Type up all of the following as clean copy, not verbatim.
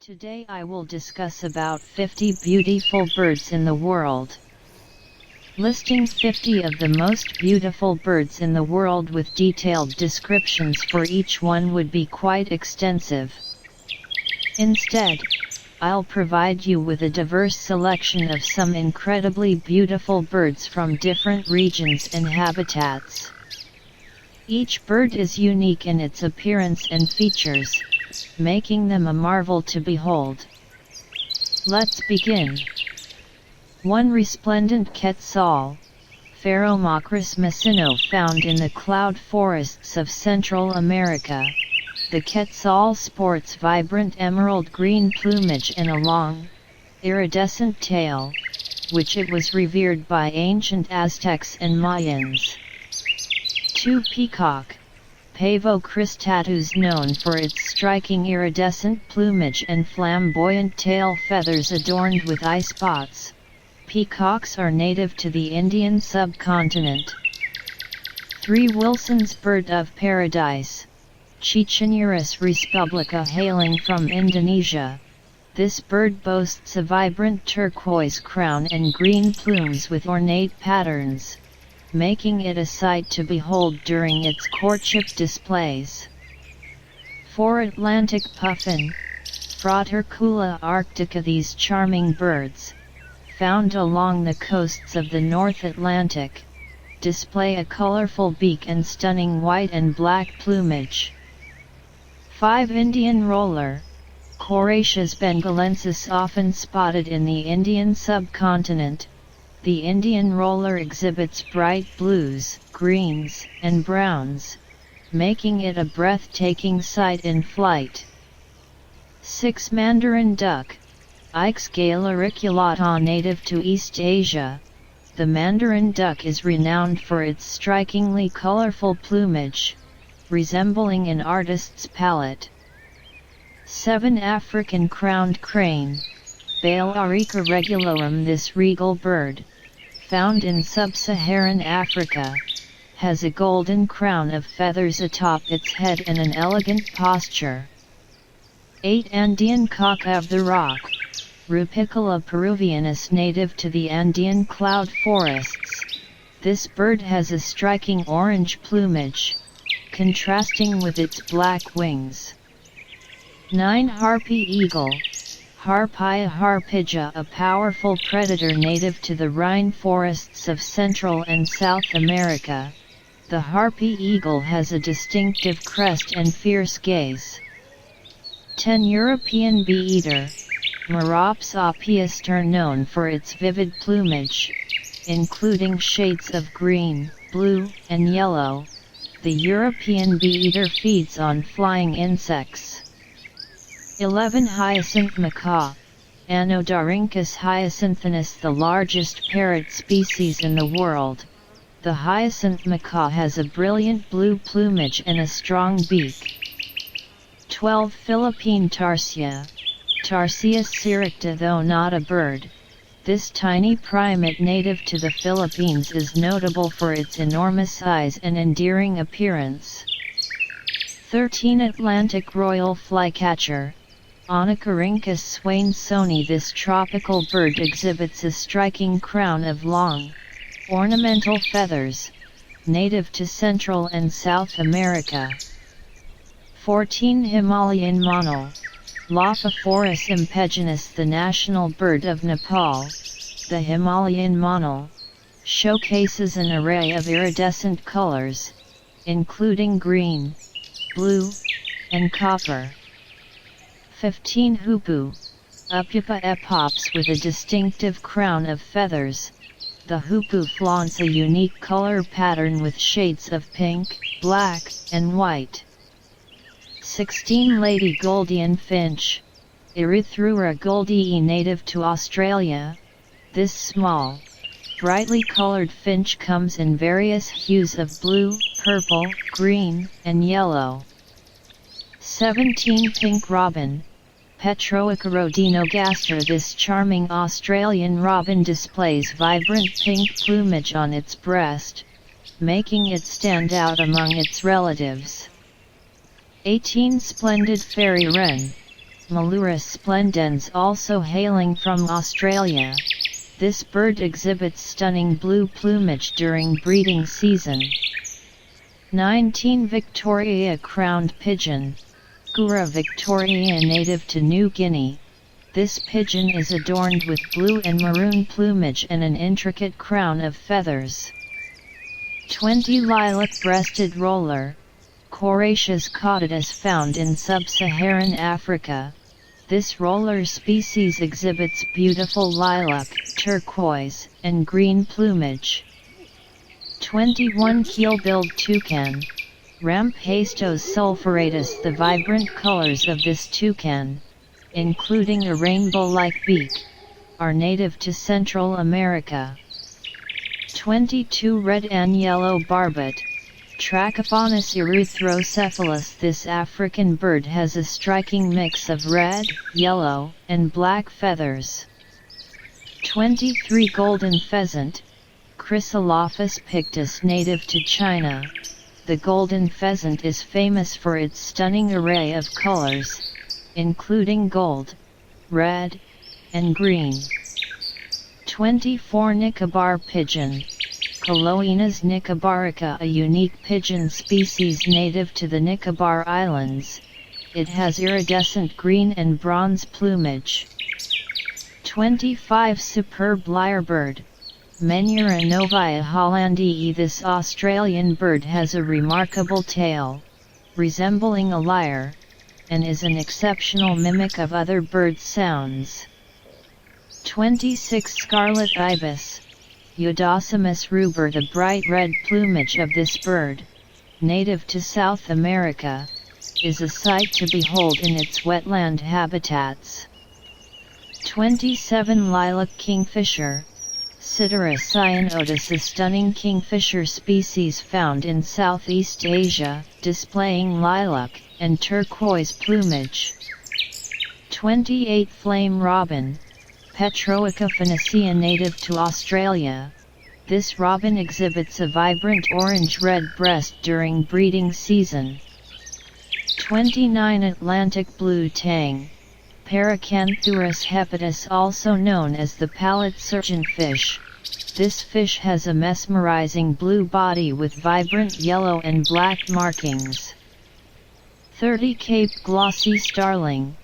Today I will discuss about 50 beautiful birds in the world. Listing 50 of the most beautiful birds in the world with detailed descriptions for each one would be quite extensive. Instead, I'll provide you with a diverse selection of some incredibly beautiful birds from different regions and habitats. Each bird is unique in its appearance and features, making them a marvel to behold. Let's begin. 1. Resplendent Quetzal, Phaeromachus macino, found in the cloud forests of Central America. The quetzal sports vibrant emerald green plumage and a long, iridescent tail, which it was revered by ancient Aztecs and Mayans. 2. Peacock, Pavo cristatus, known for its striking iridescent plumage and flamboyant tail feathers adorned with eye spots. Peacocks are native to the Indian subcontinent. 3. Wilson's bird of paradise, Ciccineurus respublica, hailing from Indonesia. This bird boasts a vibrant turquoise crown and green plumes with ornate patterns, making it a sight to behold during its courtship displays. 4. Atlantic puffin, Fratercula arctica. These charming birds, found along the coasts of the North Atlantic, display a colorful beak and stunning white and black plumage. 5. Indian roller, Coracias bengalensis, often spotted in the Indian subcontinent. The Indian roller exhibits bright blues, greens, and browns, making it a breathtaking sight in flight. 6. Mandarin duck, Ixgale auriculata, native to East Asia. The mandarin duck is renowned for its strikingly colorful plumage, resembling an artist's palette. 7. African crowned crane, Bale aurica regulorum. This regal bird, found in sub-Saharan Africa, has a golden crown of feathers atop its head and an elegant posture. 8. Andean cock of the rock, Rupicola peruvianus, native to the Andean cloud forests. This bird has a striking orange plumage, contrasting with its black wings. 9. Harpy eagle, Harpia harpygia, a powerful predator native to the rainforests of Central and South America. The harpy eagle has a distinctive crest and fierce gaze. 10. European bee-eater, Merops apiaster, known for its vivid plumage, including shades of green, blue, and yellow. The European bee-eater feeds on flying insects. 11. Hyacinth macaw, Anodorhynchus hyacinthinus, the largest parrot species in the world. The hyacinth macaw has a brilliant blue plumage and a strong beak. 12. Philippine tarsia, Tarsius siricta. Though not a bird, this tiny primate native to the Philippines is notable for its enormous size and endearing appearance. 13. Atlantic royal flycatcher, Onychorhynchus swainsoni. This tropical bird exhibits a striking crown of long, ornamental feathers, native to Central and South America. 14. Himalayan monal, Lophophorus impejinus, the national bird of Nepal. The Himalayan monal showcases an array of iridescent colors, including green, blue, and copper. 15. Hoopoe, Upupa epops, with a distinctive crown of feathers. The hoopoe flaunts a unique color pattern with shades of pink, black, and white. 16. Lady Gouldian finch, Erythrura goldii, native to Australia. This small, brightly colored finch comes in various hues of blue, purple, green, and yellow. 17. Pink robin, Petroica rhodinogaster. This charming Australian robin displays vibrant pink plumage on its breast, making it stand out among its relatives. 18. Splendid fairy wren, Melurus splendens, also hailing from Australia. This bird exhibits stunning blue plumage during breeding season. 19 Victoria crowned pigeon, Gura victoriae, native to New Guinea. This pigeon is adorned with blue and maroon plumage and an intricate crown of feathers. 20 Lilac-breasted roller, Coracius caudidus, found in sub-Saharan Africa. This roller species exhibits beautiful lilac, turquoise, and green plumage. 21 Keel-billed toucan, Rampastos sulphuratus. The vibrant colors of this toucan, including a rainbow-like beak, are native to Central America. 22 Red and yellow barbet, Trachophonis erythrocephalus. This African bird has a striking mix of red, yellow, and black feathers. 23 Golden pheasant, Chrysolophus pictus, native to China. The golden pheasant is famous for its stunning array of colors, including gold, red, and green. 24 Nicobar pigeon, Coloenas nicobarica, a unique pigeon species native to the Nicobar Islands. It has iridescent green and bronze plumage. 25 Superb lyrebird, Menura novia hollandii. This Australian bird has a remarkable tail, resembling a lyre, and is an exceptional mimic of other birds' sounds. 26 Scarlet ibis, Eudocimus rubert. The bright red plumage of this bird, native to South America, is a sight to behold in its wetland habitats. 27 Lilac kingfisher, Sideros cyanotus, a stunning kingfisher species found in Southeast Asia, displaying lilac and turquoise plumage. 28 Flame robin, Petroica phoenicia, native to Australia. This robin exhibits a vibrant orange-red breast during breeding season. 29 Atlantic blue tang, Paracanthurus hepatus, also known as the palate surgeonfish. This fish has a mesmerizing blue body with vibrant yellow and black markings. 30 Cape glossy starling,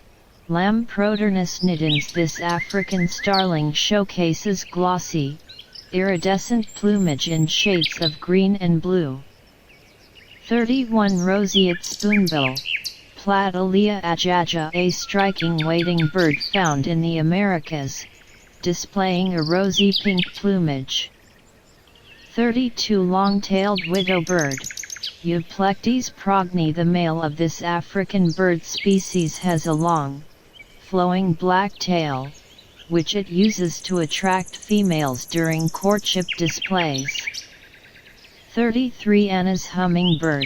Lamproternus nidans. This African starling showcases glossy, iridescent plumage in shades of green and blue. 31 Roseate spoonbill, Platylia ajaja, a striking wading bird found in the Americas, displaying a rosy pink plumage. 32 Long-tailed widow bird, Euplectes progni. The male of this African bird species has a long, flowing black tail, which it uses to attract females during courtship displays. 33 Anna's hummingbird,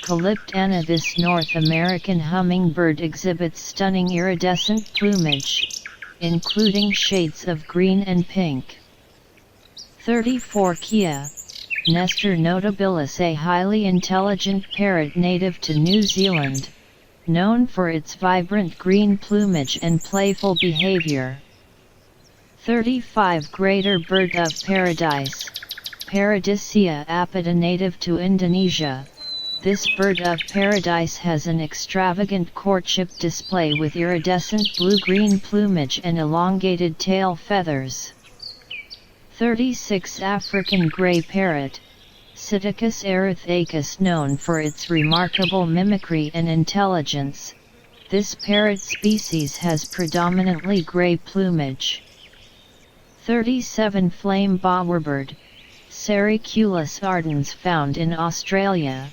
Calyptana. This North American hummingbird exhibits stunning iridescent plumage, including shades of green and pink. 34 Kia, Nestor notabilis, a highly intelligent parrot native to New Zealand, known for its vibrant green plumage and playful behavior. 35 Greater bird of paradise, Paradisea apida, native to Indonesia. This bird of paradise has an extravagant courtship display with iridescent blue-green plumage and elongated tail feathers. 36 African grey parrot, Psittacus erythacus, known for its remarkable mimicry and intelligence. This parrot species has predominantly grey plumage. 37 Flame bowerbird, Sericulus ardens, found in Australia.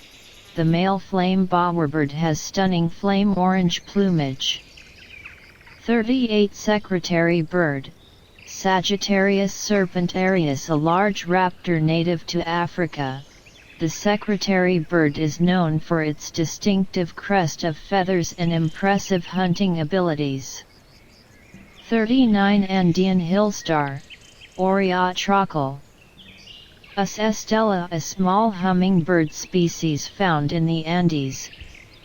The male flame bowerbird has stunning flame orange plumage. 38 Secretary bird, Sagittarius serpentarius, a large raptor native to Africa. The secretary bird is known for its distinctive crest of feathers and impressive hunting abilities. 39 Andean hillstar, Aurea trochal. Us estella, a small hummingbird species found in the Andes,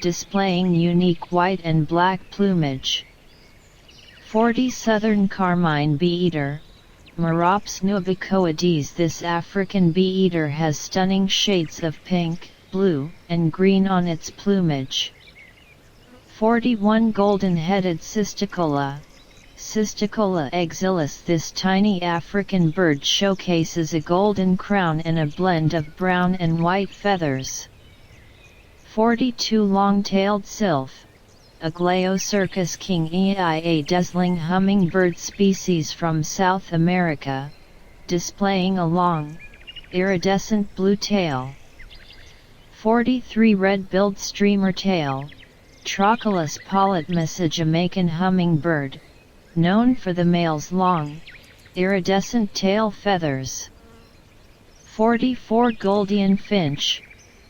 displaying unique white and black plumage. 40 Southern Carmine Bee-Eater, Merops nubicoides. This African bee-eater has stunning shades of pink, blue, and green on its plumage. 41 Golden-headed Cisticola, Cisticola exilis. This tiny African bird showcases a golden crown and a blend of brown and white feathers. 42 Long-tailed Sylph, Aglaocercus kingii, a dazzling hummingbird species from South America, displaying a long, iridescent blue tail. 43 Red-billed Streamer-tail, Trochilus polytmus, a Jamaican hummingbird, known for the male's long, iridescent tail feathers. 44 Gouldian Finch,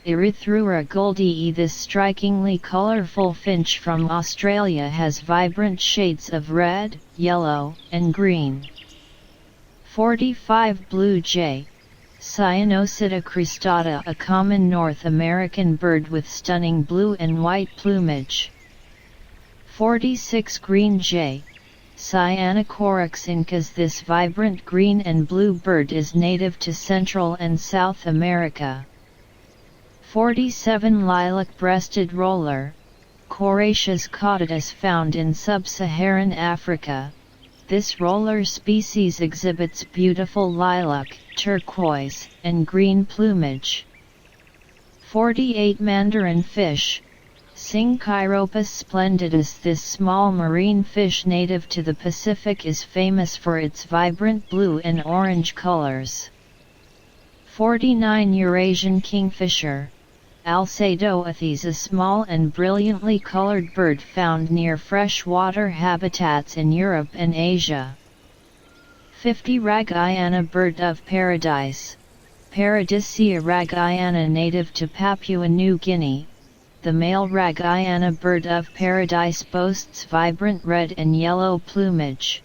Erythrura goldii. This strikingly colorful finch from Australia has vibrant shades of red, yellow, and green. 45 Blue Jay, Cyanocida cristata, a common North American bird with stunning blue and white plumage. 46 Green Jay, Cyanocorax incas. This vibrant green and blue bird is native to Central and South America. 47 Lilac-breasted Roller, Coracius caudata, found in sub-Saharan Africa. This roller species exhibits beautiful lilac, turquoise, and green plumage. 48 Mandarin Fish, Synchiropus splendidus. This small marine fish native to the Pacific is famous for its vibrant blue and orange colors. 49 Eurasian Kingfisher, Alcedoathes, a small and brilliantly colored bird found near freshwater habitats in Europe and Asia. 50 Ragiana, bird of paradise, Paradisea ragiana, native to Papua New Guinea. The male Ragiana bird of paradise boasts vibrant red and yellow plumage.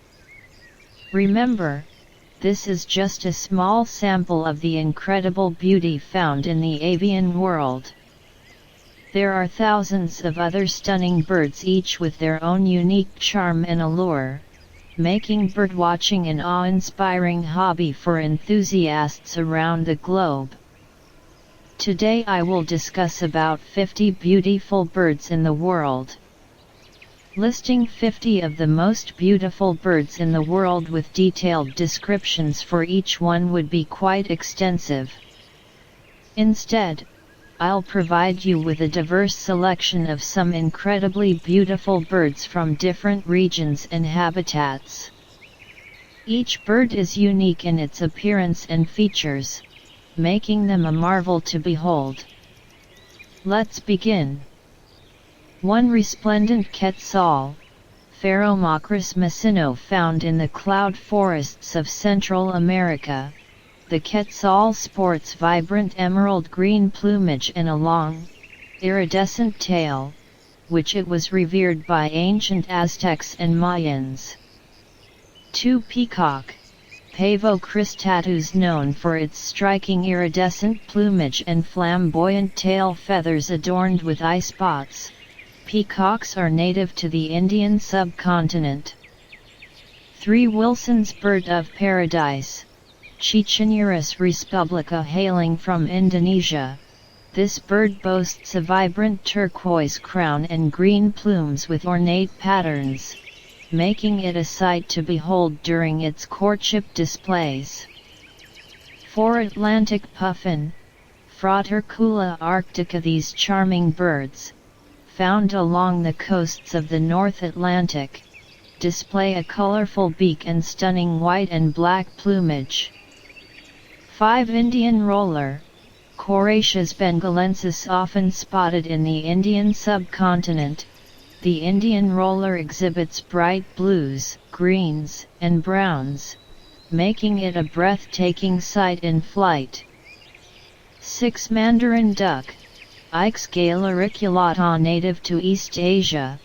Remember, this is just a small sample of the incredible beauty found in the avian world. There are thousands of other stunning birds, each with their own unique charm and allure, making birdwatching an awe-inspiring hobby for enthusiasts around the globe. Today I will discuss about 50 beautiful birds in the world. Listing 50 of the most beautiful birds in the world with detailed descriptions for each one would be quite extensive. Instead, I'll provide you with a diverse selection of some incredibly beautiful birds from different regions and habitats. Each bird is unique in its appearance and features, making them a marvel to behold. Let's begin. 1 Resplendent Quetzal, Phaeromachus macino, found in the cloud forests of Central America. The quetzal sports vibrant emerald green plumage and a long, iridescent tail, which it was revered by ancient Aztecs and Mayans. 2 Peacock, Pavo cristatus, known for its striking iridescent plumage and flamboyant tail feathers adorned with eye spots. Peacocks are native to the Indian subcontinent. 3 Wilson's bird of paradise, Ciccineurus respublica, hailing from Indonesia. This bird boasts a vibrant turquoise crown and green plumes with ornate patterns, making it a sight to behold during its courtship displays. 4 Atlantic puffin, Fratercula arctica. These charming birds, found along the coasts of the North Atlantic, display a colorful beak and stunning white and black plumage. 5 Indian roller, Coracius bengalensis, often spotted in the Indian subcontinent. The Indian roller exhibits bright blues, greens, and browns, making it a breathtaking sight in flight. 6 Mandarin duck, Ixgale auriculata, native to East Asia.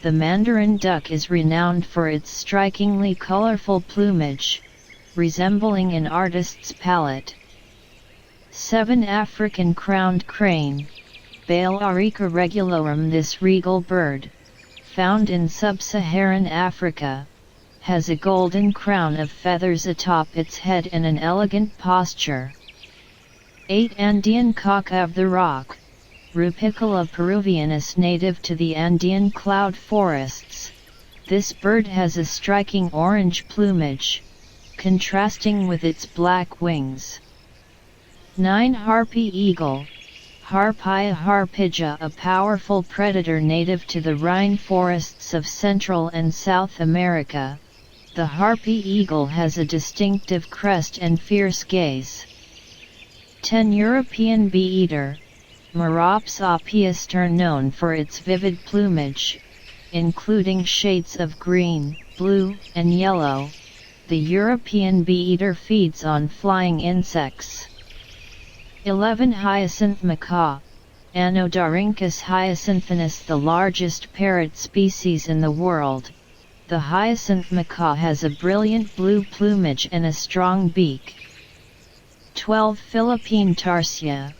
The Mandarin duck is renowned for its strikingly colorful plumage, resembling an artist's palette. 7 African crowned crane, Bale aurica regulorum. This regal bird, found in sub-Saharan Africa, has a golden crown of feathers atop its head and an elegant posture. 8. Andean cock of the rock, Rupicola peruvianus, native to the Andean cloud forests. This bird has a striking orange plumage, contrasting with its black wings. 9. Harpy eagle, Harpia harpygia, a powerful predator native to the rainforests of Central and South America. The harpy eagle has a distinctive crest and fierce gaze. 10. European bee-eater, Merops apiaster, known for its vivid plumage, including shades of green, blue, and yellow. The European bee-eater feeds on flying insects. 11. Hyacinth macaw, Anodorhynchus hyacinthus, the largest parrot species in the world. The hyacinth macaw has a brilliant blue plumage and a strong beak. 12. Philippine tarsier,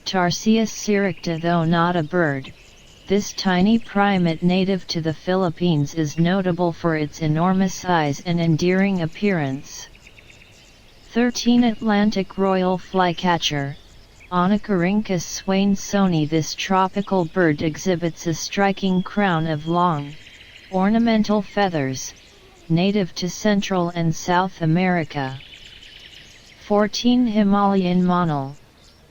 Tarsius siricta. Though not a bird, this tiny primate native to the Philippines is notable for its enormous size and endearing appearance. 13. Atlantic royal flycatcher, Onychorhynchus swainsoni. This tropical bird exhibits a striking crown of long, ornamental feathers, native to Central and South America. 14. Himalayan monal,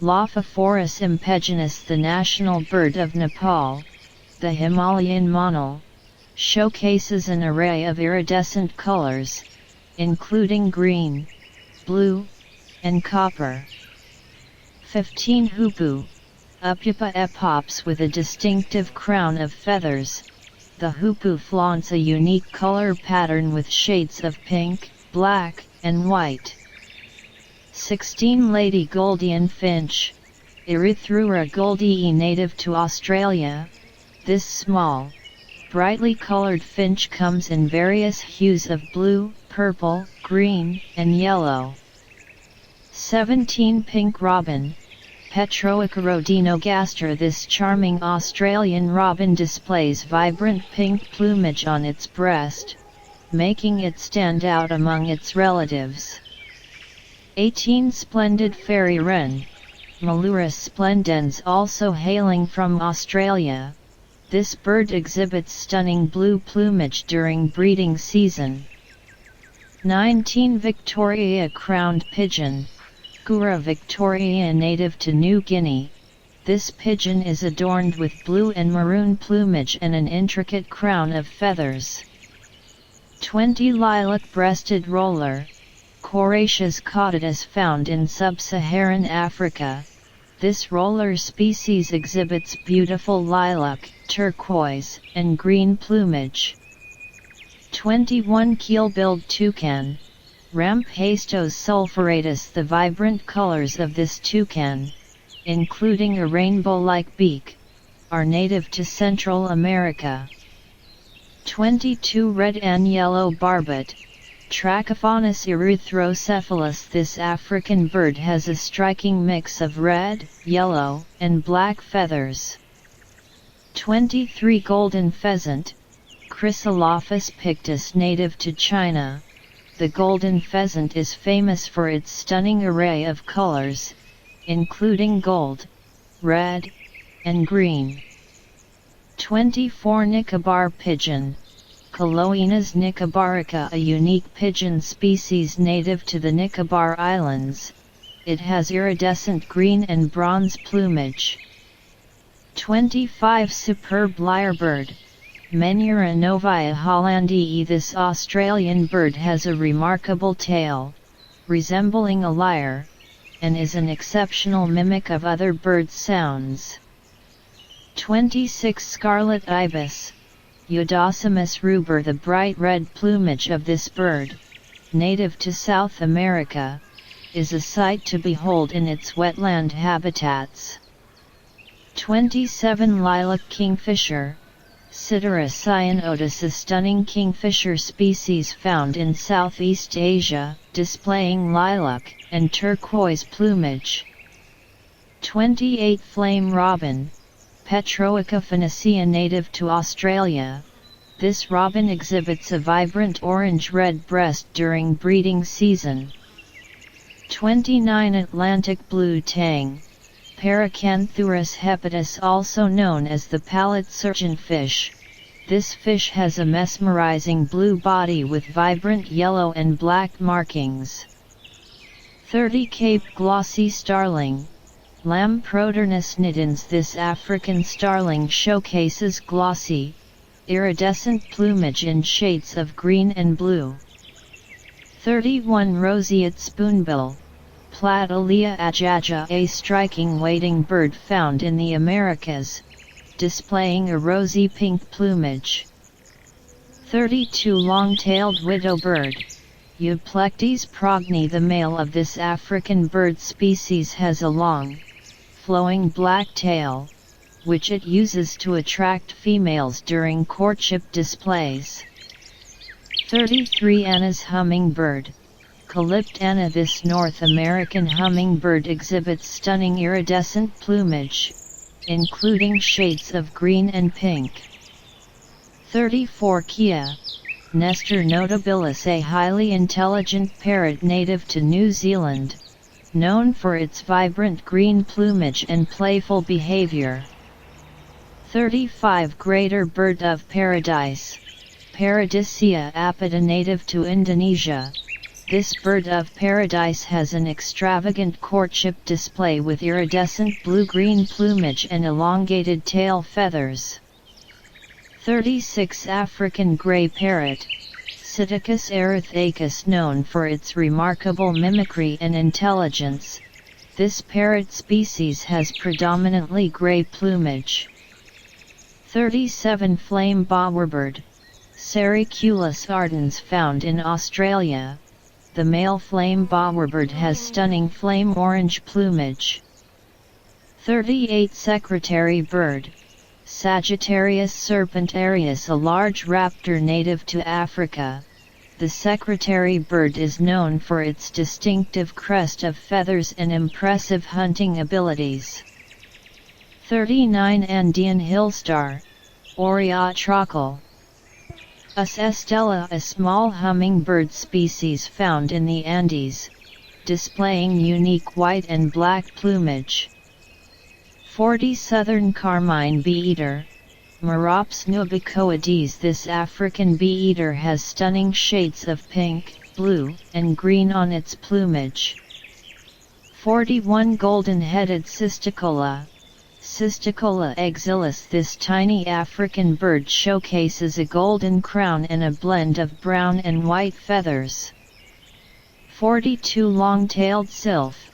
Lophophorus impejinus, the national bird of Nepal. The Himalayan monal showcases an array of iridescent colors, including green, blue, and copper. 15. Hoopoe, Upupa epops, with a distinctive crown of feathers. The hoopoe flaunts a unique color pattern with shades of pink, black, and white. 16. Lady Gouldian finch, Erythrura goldii, native to Australia. This small, brightly colored finch comes in various hues of blue, purple, green, and yellow. 17. Pink robin, Petroica rhodinogaster. This charming Australian robin displays vibrant pink plumage on its breast, making it stand out among its relatives. 18. Splendid fairy wren, Melurus splendens, also hailing from Australia. This bird exhibits stunning blue plumage during breeding season. 19. Victoria crowned pigeon, Gura victoria, native to New Guinea. This pigeon is adorned with blue and maroon plumage and an intricate crown of feathers. 20. Lilac-breasted roller, Coracius caudidus, found in sub-Saharan Africa. This roller species exhibits beautiful lilac, turquoise, and green plumage. 21. Keel-billed toucan, Rampastos sulphuratus. The vibrant colors of this toucan, including a rainbow-like beak, are native to Central America. 22. Red and yellow barbet, Trachyphonus erythrocephalus. This African bird has a striking mix of red, yellow, and black feathers. 23. Golden pheasant, Chrysolophus pictus, native to China. The golden pheasant is famous for its stunning array of colors, including gold, red, and green. 24. Nicobar pigeon, Coloenas nicobarica, a unique pigeon species native to the Nicobar Islands. It has iridescent green and bronze plumage. 25. Superb lyrebird, Menura novia hollandii. This Australian bird has a remarkable tail, resembling a lyre, and is an exceptional mimic of other birds' sounds. 26. Scarlet ibis, Eudocimus ruber. The bright red plumage of this bird, native to South America, is a sight to behold in its wetland habitats. 27. Lilac kingfisher, Psittera cyanotus, a stunning kingfisher species found in Southeast Asia, displaying lilac and turquoise plumage. 28. Flame robin, Petroica phoenicea, native to Australia. This robin exhibits a vibrant orange-red breast during breeding season. 29 Atlantic blue tang, Paracanthurus hepatus, also known as the palate surgeonfish. This fish has a mesmerizing blue body with vibrant yellow and black markings. 30 Cape glossy starling, Lamproternus nitens. This African starling showcases glossy, iridescent plumage in shades of green and blue. 31 Roseate spoonbill, Platylia ajaja, a striking wading bird found in the Americas, displaying a rosy pink plumage. 32 Long-tailed widow bird, Euplectes progni. The male of this African bird species has a long, flowing black tail, which it uses to attract females during courtship displays. 33 Anna's hummingbird, Calyptana. This North American hummingbird exhibits stunning iridescent plumage, including shades of green and pink. 34 Kia, Nestor notabilis, a highly intelligent parrot native to New Zealand, known for its vibrant green plumage and playful behavior. 35 Greater bird of paradise, Paradisea apida, native to Indonesia. This bird of paradise has an extravagant courtship display with iridescent blue-green plumage and elongated tail feathers. 36 African grey parrot, Psittacus erythacus, known for its remarkable mimicry and intelligence. This parrot species has predominantly grey plumage. 37 Flame bowerbird, Sericulus ardens, found in Australia. The male flame bowerbird has stunning flame orange plumage. 38 Secretary bird, Sagittarius serpentarius, a large raptor native to Africa. The secretary bird is known for its distinctive crest of feathers and impressive hunting abilities. 39 Andean hillstar, Aurea trochal, Us estella, a small hummingbird species found in the Andes, displaying unique white and black plumage. 40 Southern carmine bee-eater, Merops nubicoides. This African bee-eater has stunning shades of pink, blue, and green on its plumage. 41 Golden-headed cisticola, Cisticola exilis. This tiny African bird showcases a golden crown and a blend of brown and white feathers. 42 Long-tailed sylph,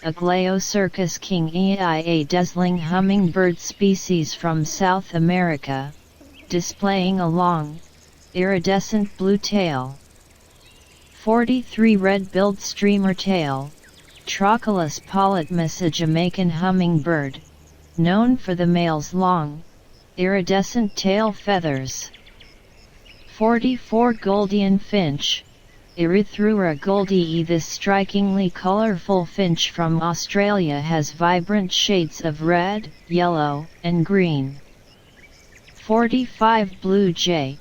Aglaocercus kingii, a dazzling hummingbird species from South America, displaying a long, iridescent blue tail. 43 Red-billed streamer-tail, Trochilus polytmus, a Jamaican hummingbird, known for the male's long, iridescent tail feathers. 44 Goldian finch, Erythrura goldii. This strikingly colorful finch from Australia has vibrant shades of red, yellow, and green. 45 Blue jay,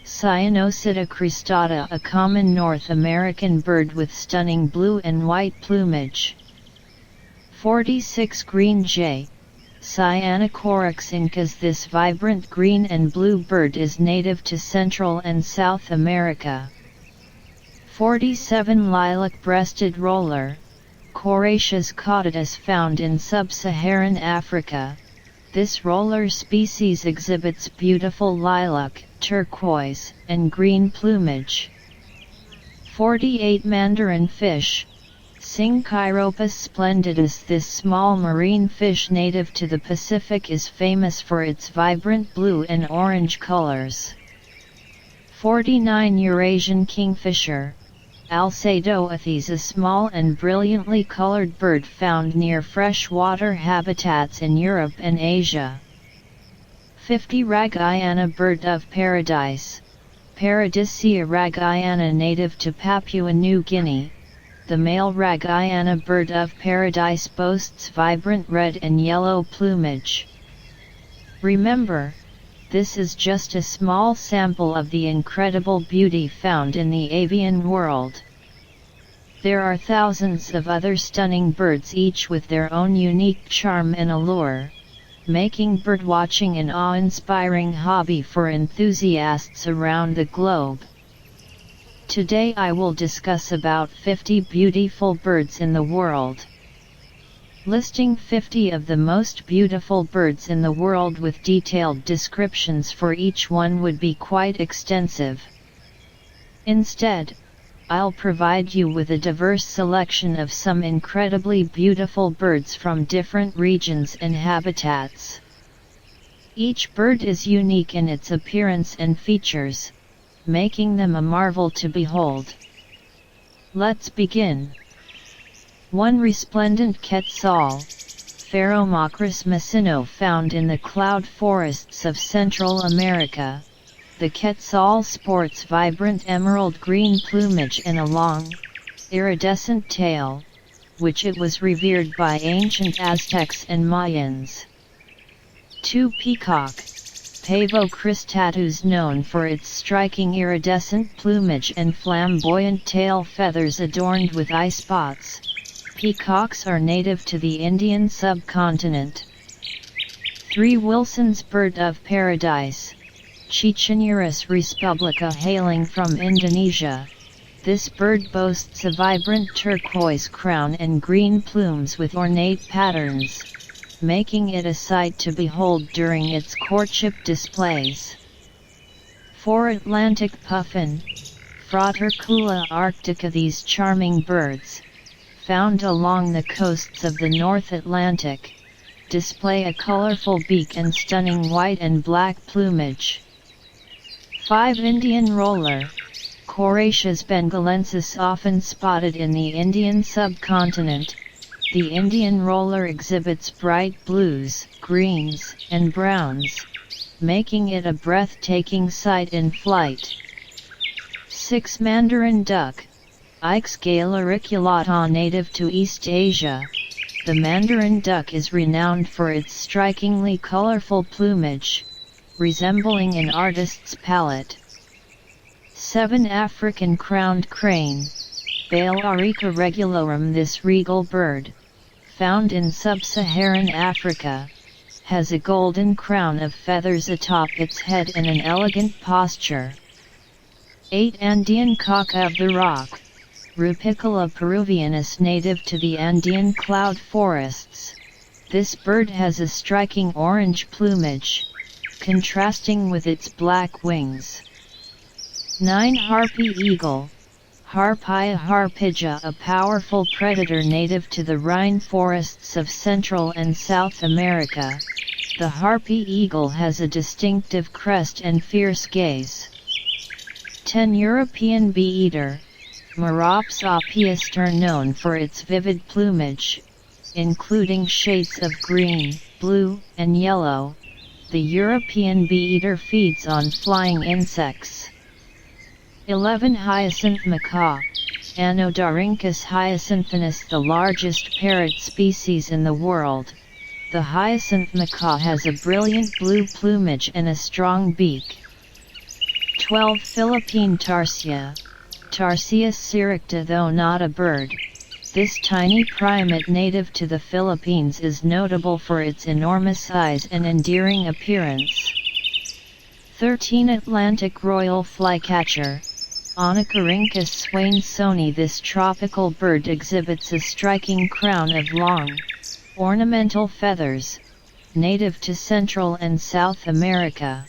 Cyanocida cristata, a common North American bird with stunning blue and white plumage. 46 Green jay, Cyanocorax incas. This vibrant green and blue bird is native to Central and South America. 47 Lilac-breasted roller, Coracius caudidus, found in sub-Saharan Africa. This roller species exhibits beautiful lilac, turquoise, and green plumage. 48 Mandarin fish, Syncheiropus splendidus. This small marine fish native to the Pacific is famous for its vibrant blue and orange colors. 49 Eurasian kingfisher, Alcedoathes, a small and brilliantly colored bird found near freshwater habitats in Europe and Asia. 50 Raghayana bird of paradise, Paradisea raghayana, native to Papua New Guinea. The male Raghayana bird of paradise boasts vibrant red and yellow plumage. Remember, This is just a small sample of the incredible beauty found in the avian world. There are thousands of other stunning birds, each with their own unique charm and allure, making birdwatching an awe-inspiring hobby for enthusiasts around the globe. Today I will discuss about 50 beautiful birds in the world. Listing 50 of the most beautiful birds in the world with detailed descriptions for each one would be quite extensive. Instead, I'll provide you with a diverse selection of some incredibly beautiful birds from different regions and habitats. Each bird is unique in its appearance and features, making them a marvel to behold. Let's begin. 1. Resplendent Quetzal, Phaeromachus macino, found in the cloud forests of Central America. The quetzal sports vibrant emerald green plumage and a long, iridescent tail, which it was revered by ancient Aztecs and Mayans. 2. Peacock, Pavo cristatus, known for its striking iridescent plumage and flamboyant tail feathers adorned with eye spots. Peacocks are native to the Indian subcontinent. 3. Wilson's bird of paradise, Ciccineurus respublica, hailing from Indonesia. This bird boasts a vibrant turquoise crown and green plumes with ornate patterns, making it a sight to behold during its courtship displays. 4. Atlantic puffin, Fratercula arctica. These charming birds, found along the coasts of the North Atlantic, display a colorful beak and stunning white and black plumage. 5. Indian roller, Coracius bengalensis, often spotted in the Indian subcontinent. The Indian roller exhibits bright blues, greens, and browns, making it a breathtaking sight in flight. 6. Mandarin duck, Ixgala auriculata, native to East Asia. The mandarin duck is renowned for its strikingly colorful plumage, resembling an artist's palette. 7. African crowned crane, Balearica regulorum. This regal bird, found in sub-Saharan Africa, has a golden crown of feathers atop its head and an elegant posture. 8. Andean cock of the rock, Rupicola peruvianus, native to the Andean cloud forests. This bird has a striking orange plumage, contrasting with its black wings. 9. Harpy eagle, Harpia harpygia, a powerful predator native to the rainforests of Central and South America. The harpy eagle has a distinctive crest and fierce gaze. 10. European bee-eater, Merops apiaster, known for its vivid plumage, including shades of green, blue, and yellow. The European bee-eater feeds on flying insects. 11. Hyacinth macaw, Anodorhynchus hyacinthus, the largest parrot species in the world. The hyacinth macaw has a brilliant blue plumage and a strong beak. 12. Philippine tarsia, Tarsius siricta. Though not a bird, this tiny primate native to the Philippines is notable for its enormous size and endearing appearance. 13. Atlantic royal flycatcher, Onychorhynchus swainsoni. This tropical bird exhibits a striking crown of long, ornamental feathers, native to Central and South America.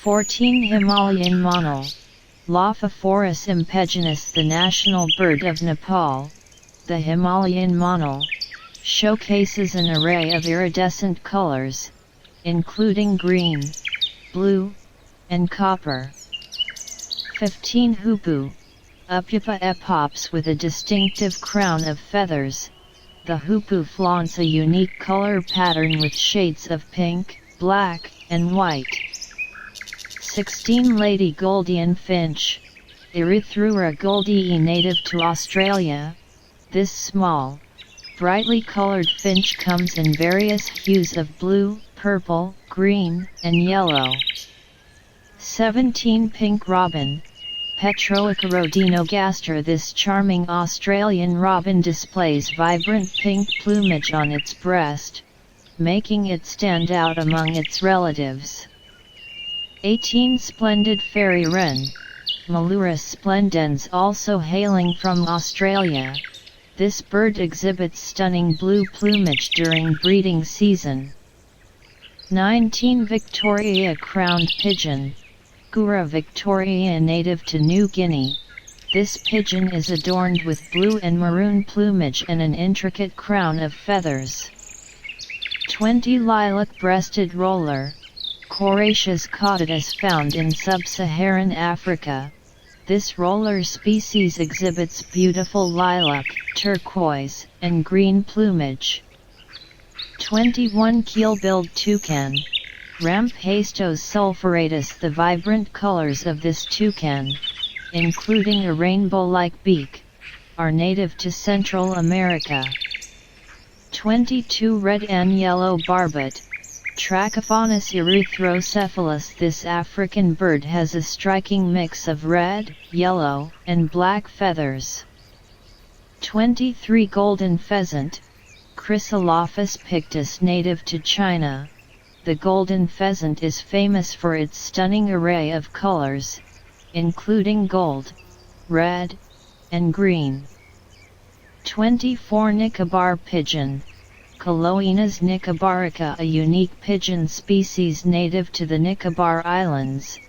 14. Himalayan monal, Lophophorus impeginus, the national bird of Nepal. The Himalayan monal showcases an array of iridescent colors, including green, blue, and copper. 15. Hoopoe, Upupa epops, with a distinctive crown of feathers. The hoopoe flaunts a unique color pattern with shades of pink, black, and white. 16. Lady Gouldian finch, Erythrura goldii, native to Australia. This small, brightly colored finch comes in various hues of blue, purple, green, and yellow. 17. Pink robin, Petroica rhodinogaster. This charming Australian robin displays vibrant pink plumage on its breast, making it stand out among its relatives. 18. Splendid fairy wren, Melurus splendens, also hailing from Australia. This bird exhibits stunning blue plumage during breeding season. 19. Victoria crowned pigeon, Gura victoriae, native to New Guinea. This pigeon is adorned with blue and maroon plumage and an intricate crown of feathers. 20. Lilac-breasted roller, Coracius caudata, found in sub-Saharan Africa. This roller species exhibits beautiful lilac, turquoise, and green plumage. 21. Keel-billed toucan, Rampastos sulphuratus. The vibrant colors of this toucan, including a rainbow-like beak, are native to Central America. 22. Red and yellow barbet, Trachophonis erythrocephalus. This African bird has a striking mix of red, yellow, and black feathers. 23. Golden pheasant, Chrysolophus pictus, native to China. The golden pheasant is famous for its stunning array of colors, including gold, red, and green. 24. Nicobar pigeon, Coloenas nicobarica, a unique pigeon species native to the Nicobar Islands.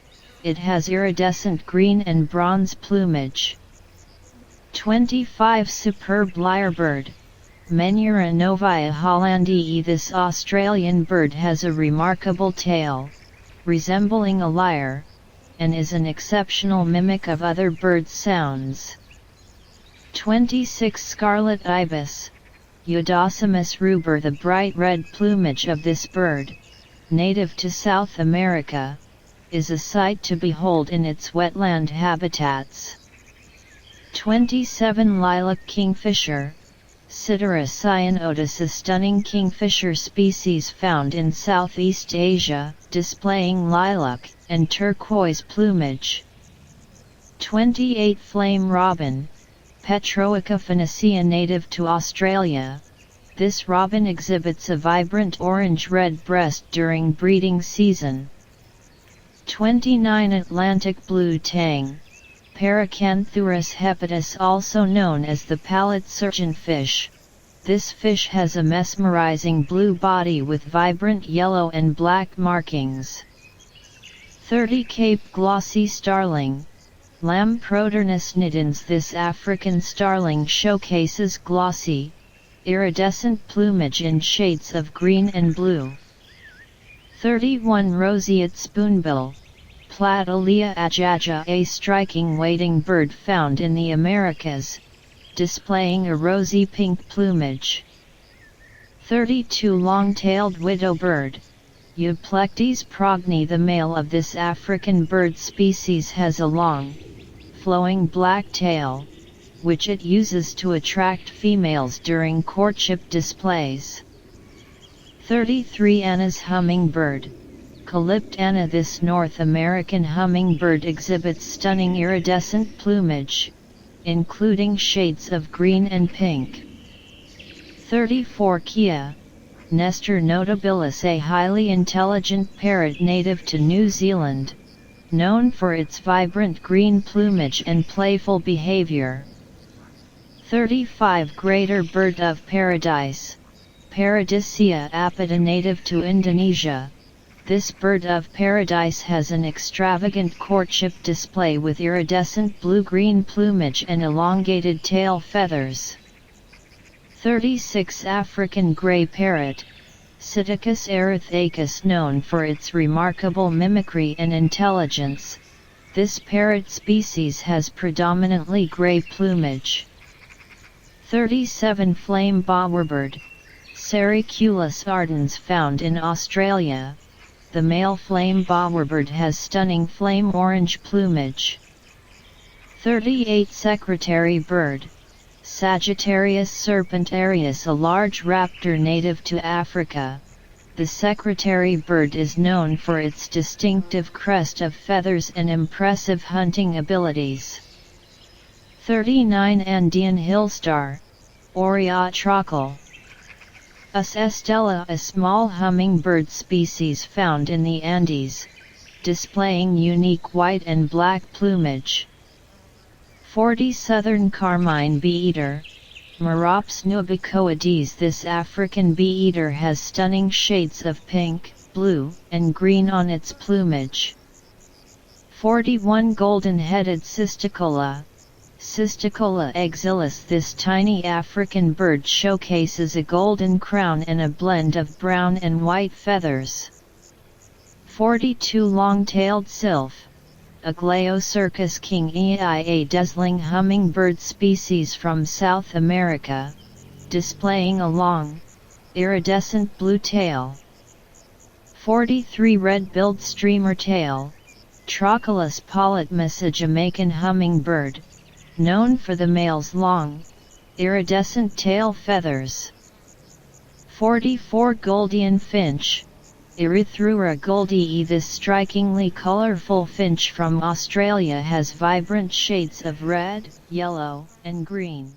It has iridescent green and bronze plumage. 25. Superb lyrebird, Menura novia hollandii. This Australian bird has a remarkable tail, resembling a lyre, and is an exceptional mimic of other birds' sounds. 26. Scarlet ibis, Eudocimus ruber. The bright red plumage of this bird, native to South America, is a sight to behold in its wetland habitats. 27. Lilac kingfisher, Sideros cyanotus, a stunning kingfisher species found in Southeast Asia, displaying lilac and turquoise plumage. 28. Flame robin, Petroica phoenicea, native to Australia. This robin exhibits a vibrant orange-red breast during breeding season. 29. Atlantic blue tang, Paracanthurus hepatus, also known as the palate surgeonfish. This fish has a mesmerizing blue body with vibrant yellow and black markings. 30. Cape glossy starling, Lamproternus nidans. This African starling showcases glossy, iridescent plumage in shades of green and blue. 31. Roseate spoonbill, Platylia ajaja, a striking wading bird found in the Americas, displaying a rosy pink plumage. 32. Long-tailed widow bird, Euplectes progni. The male of this African bird species has a long, flowing black tail, which it uses to attract females during courtship displays. 33. Anna's hummingbird, Calyptana. This North American hummingbird exhibits stunning iridescent plumage, including shades of green and pink. 34. Kia, Nestor notabilis, a highly intelligent parrot native to New Zealand, known for its vibrant green plumage and playful behavior. 35. Greater bird of paradise, Paradisea apida, native to Indonesia. This bird of paradise has an extravagant courtship display with iridescent blue-green plumage and elongated tail feathers. 36. African grey parrot, Psittacus erythacus, known for its remarkable mimicry and intelligence. This parrot species has predominantly grey plumage. 37. Flame bowerbird, Sericulus ardens, found in Australia. The male flame bowerbird has stunning flame orange plumage. 38. Secretary bird, Sagittarius serpentarius, a large raptor native to Africa. The secretary bird is known for its distinctive crest of feathers and impressive hunting abilities. 39 Andean hillstar, Aurea trochal. Us estella, a small hummingbird species found in the Andes, displaying unique white and black plumage. 40 Southern carmine bee-eater, Merops nubicoides. This African bee-eater has stunning shades of pink, blue, and green on its plumage. 41 Golden-headed cisticola, Cisticola exilis. This tiny African bird showcases a golden crown and a blend of brown and white feathers. 42 Long-tailed sylph, Aglaocercus kingii, a dazzling hummingbird species from South America, displaying a long, iridescent blue tail. 43 Red-billed streamer-tail, Trochilus polytmus, a Jamaican hummingbird, known for the male's long, iridescent tail feathers. 44 Gouldian finch, Erythrura goldii. This strikingly colorful finch from Australia has vibrant shades of red, yellow, and green.